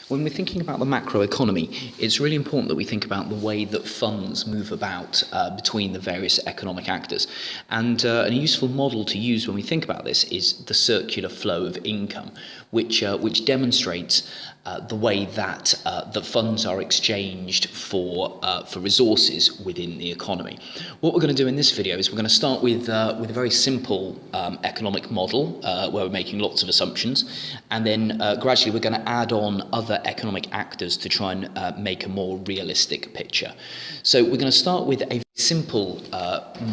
When we're thinking about the macroeconomy, it's really important that we think about the way that funds move about between the various economic actors. And a useful model to use when we think about this is the circular flow of income, which demonstrates the way that the funds are exchanged for resources within the economy. What we're going to do in this video is we're going to start with a very simple economic model where we're making lots of assumptions, and then gradually we're going to add on other economic actors to try and make a more realistic picture. So we're going to start with a simple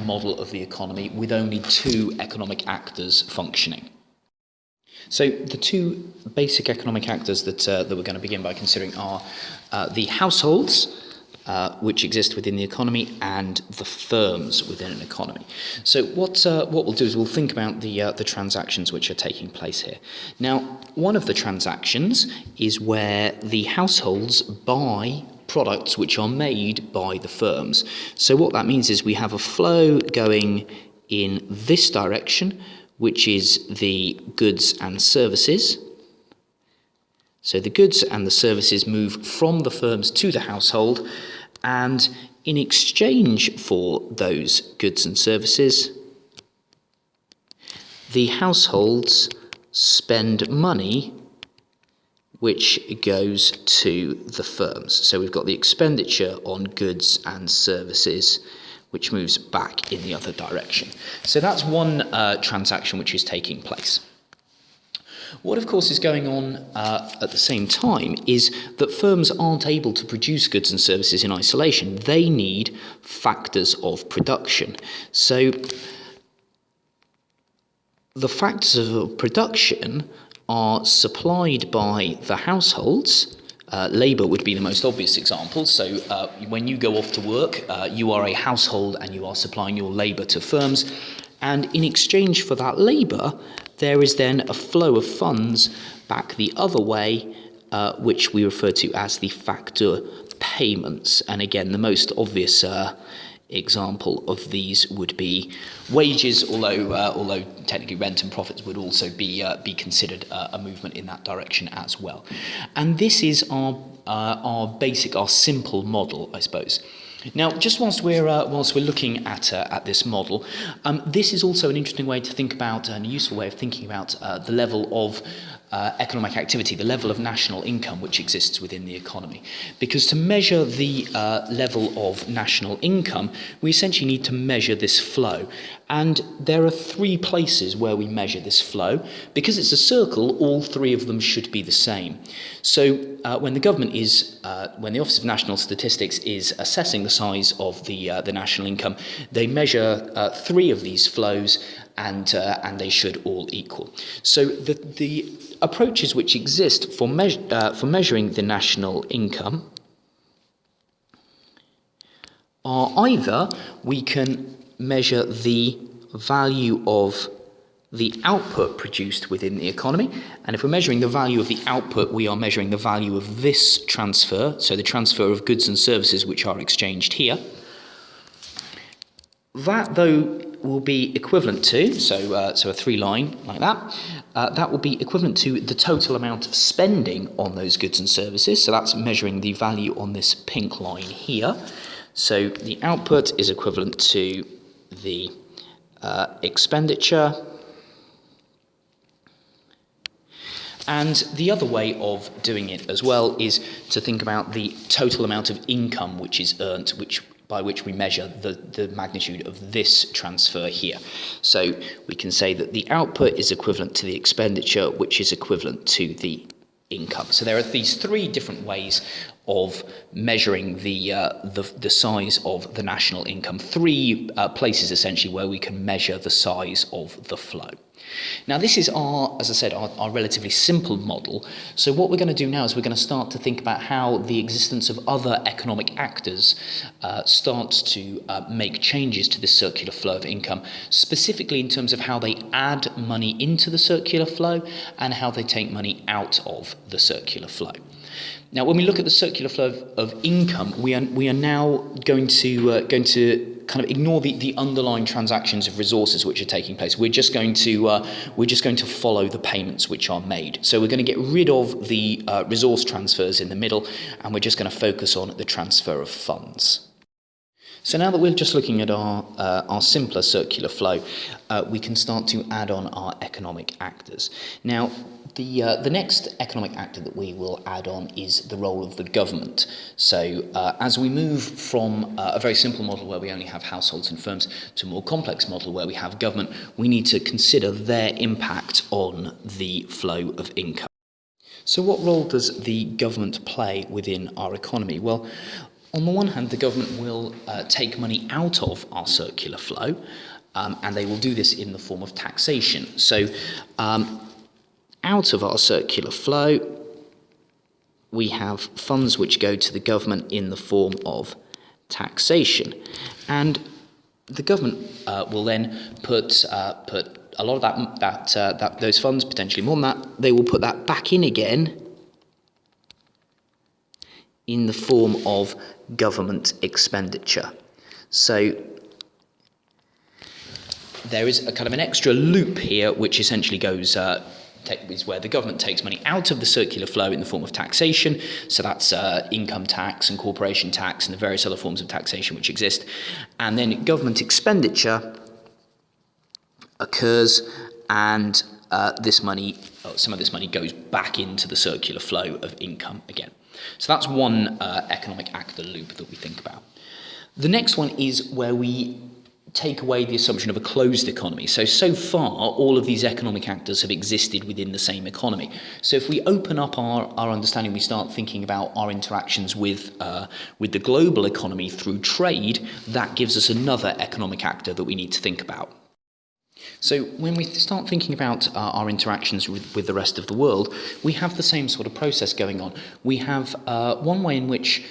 model of the economy with only two economic actors functioning. So the two basic economic actors that we're going to begin by considering are the households, which exist within the economy, and the firms within an economy. So what we'll do is we'll think about the transactions which are taking place here. Now, one of the transactions is where the households buy products which are made by the firms. So what that means is we have a flow going in this direction, which is the goods and services. So the goods and the services move from the firms to the household, and in exchange for those goods and services, the households spend money which goes to the firms. So we've got the expenditure on goods and services which moves back in the other direction. So that's one transaction which is taking place. What, of course, is going on at the same time is that firms aren't able to produce goods and services in isolation. They need factors of production. So the factors of production are supplied by the households. Labour would be the most obvious example. So when you go off to work, you are a household and you are supplying your labour to firms. And in exchange for that labour, there is then a flow of funds back the other way, which we refer to as the factor payments. And again, the most obvious example of these would be wages, although technically rent and profits would also be considered a movement in that direction as well. And this is our simple model, I suppose. Now, just whilst we're looking at this model, this is also an interesting way to think about, and a useful way of thinking about the level of economic activity, the level of national income which exists within the economy. Because to measure the level of national income, we essentially need to measure this flow. And there are three places where we measure this flow. Because it's a circle, all three of them should be the same. So when the government when the Office of National Statistics is assessing the size of the national income, they measure three of these flows, and they should all equal. So the approaches which exist for measuring the national income are either we can measure the value of the output produced within the economy, and if we're measuring the value of the output, we are measuring the value of this transfer, so the transfer of goods and services which are exchanged here. That, though, will be equivalent to, so a three line like that, that will be equivalent to the total amount of spending on those goods and services. So that's measuring the value on this pink line here. So the output is equivalent to the expenditure. And the other way of doing it as well is to think about the total amount of income which is earned, by which we measure the magnitude of this transfer here. So we can say that the output is equivalent to the expenditure, which is equivalent to the income. So there are these three different ways of measuring the size of the national income. Three places essentially where we can measure the size of the flow. Now, this is as I said, our relatively simple model. So what we're going to do now is we're going to start to think about how the existence of other economic actors starts to make changes to this circular flow of income, specifically in terms of how they add money into the circular flow and how they take money out of the circular flow. Now, when we look at the circular flow of income, we are now going to kind of ignore the underlying transactions of resources which are taking place. We're just going to follow the payments which are made. So we're going to get rid of the resource transfers in the middle, and we're just going to focus on the transfer of funds. So now that we're just looking at our simpler circular flow, we can start to add on our economic actors. Now, the next economic actor that we will add on is the role of the government. So as we move from a very simple model where we only have households and firms to a more complex model where we have government, we need to consider their impact on the flow of income. So what role does the government play within our economy? Well, on the one hand, the government will take money out of our circular flow, and they will do this in the form of taxation. So out of our circular flow, we have funds which go to the government in the form of taxation. And the government will then put a lot of those funds, potentially more than that, they will put that back in again in the form of government expenditure. So there is a kind of an extra loop here, which essentially goes is where the government takes money out of the circular flow in the form of taxation. So that's income tax and corporation tax and the various other forms of taxation which exist. And then government expenditure occurs, and some of this money goes back into the circular flow of income again. So that's one economic actor loop that we think about. The next one is where we take away the assumption of a closed economy. So far, all of these economic actors have existed within the same economy. So if we open up our understanding, we start thinking about our interactions with the global economy through trade, that gives us another economic actor that we need to think about. So when we start thinking about our interactions with the rest of the world, we have the same sort of process going on. We have one way in which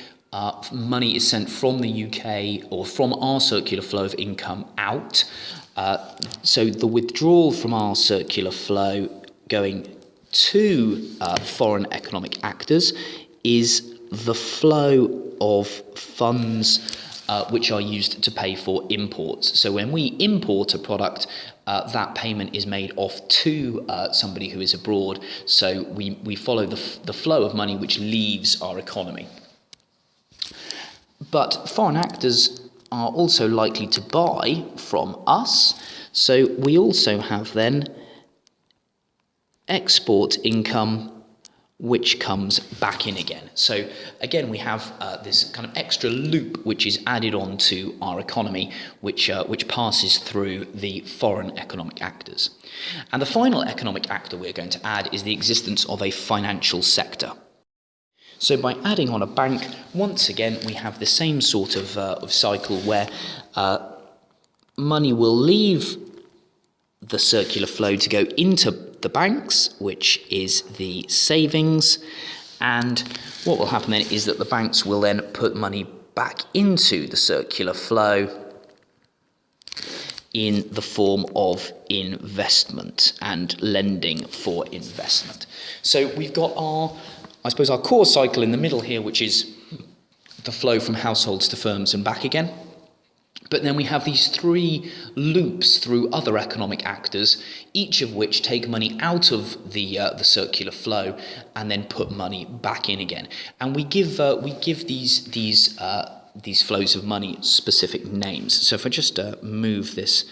money is sent from the UK or from our circular flow of income out. So the withdrawal from our circular flow going to foreign economic actors is the flow of funds which are used to pay for imports. So when we import a product, that payment is made off to somebody who is abroad. So we follow the flow of money which leaves our economy. But foreign actors are also likely to buy from us. So we also have then export income which comes back in again. So again, we have this kind of extra loop which is added on to our economy, which passes through the foreign economic actors. And the final economic actor we're going to add is the existence of a financial sector. So by adding on a bank, once again, we have the same sort of cycle where money will leave the circular flow to go into the banks, which is the savings, and what will happen then is that the banks will then put money back into the circular flow in the form of investment and lending for investment. So we've got our core cycle in the middle here, which is the flow from households to firms and back again. But then we have these three loops through other economic actors, each of which take money out of the circular flow and then put money back in again. And we give these flows of money specific names. So if I just move this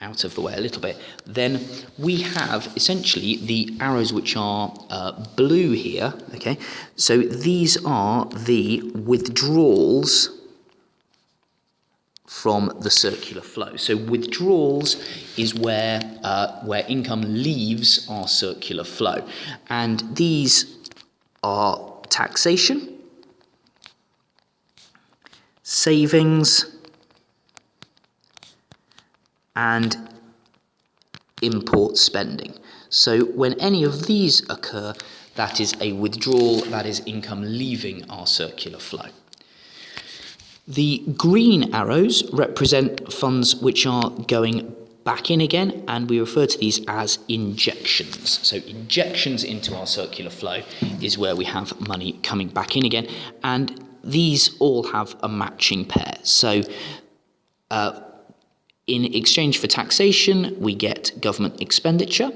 out of the way a little bit, then we have essentially the arrows which are blue here. Okay, so these are the withdrawals from the circular flow. So withdrawals is where income leaves our circular flow, and these are taxation, savings, and import spending. So when any of these occur, that is a withdrawal, that is income leaving our circular flow. The green arrows represent funds which are going back in again, and we refer to these as injections. So injections into our circular flow is where we have money coming back in again, and these all have a matching pair. So in exchange for taxation, we get government expenditure.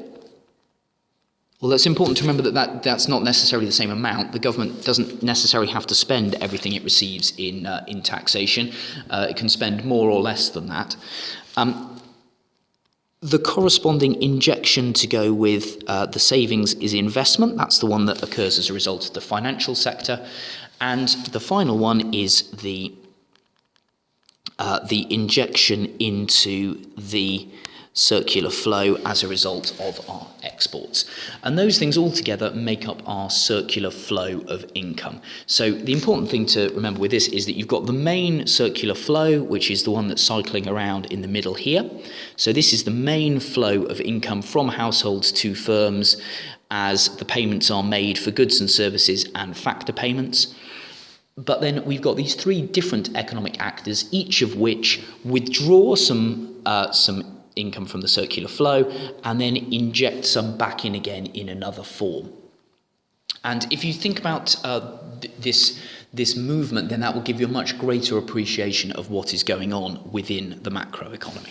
Well, it's important to remember that's not necessarily the same amount. The government doesn't necessarily have to spend everything it receives in taxation. It can spend more or less than that. The corresponding injection to go with the savings is investment. That's the one that occurs as a result of the financial sector. And the final one is the injection into the circular flow as a result of our exports. And those things all together make up our circular flow of income. So the important thing to remember with this is that you've got the main circular flow, which is the one that's cycling around in the middle here. So this is the main flow of income from households to firms as the payments are made for goods and services and factor payments. But then we've got these three different economic actors, each of which withdraw some income from the circular flow and then inject some back in again in another form. And if you think about this movement, then that will give you a much greater appreciation of what is going on within the macroeconomy.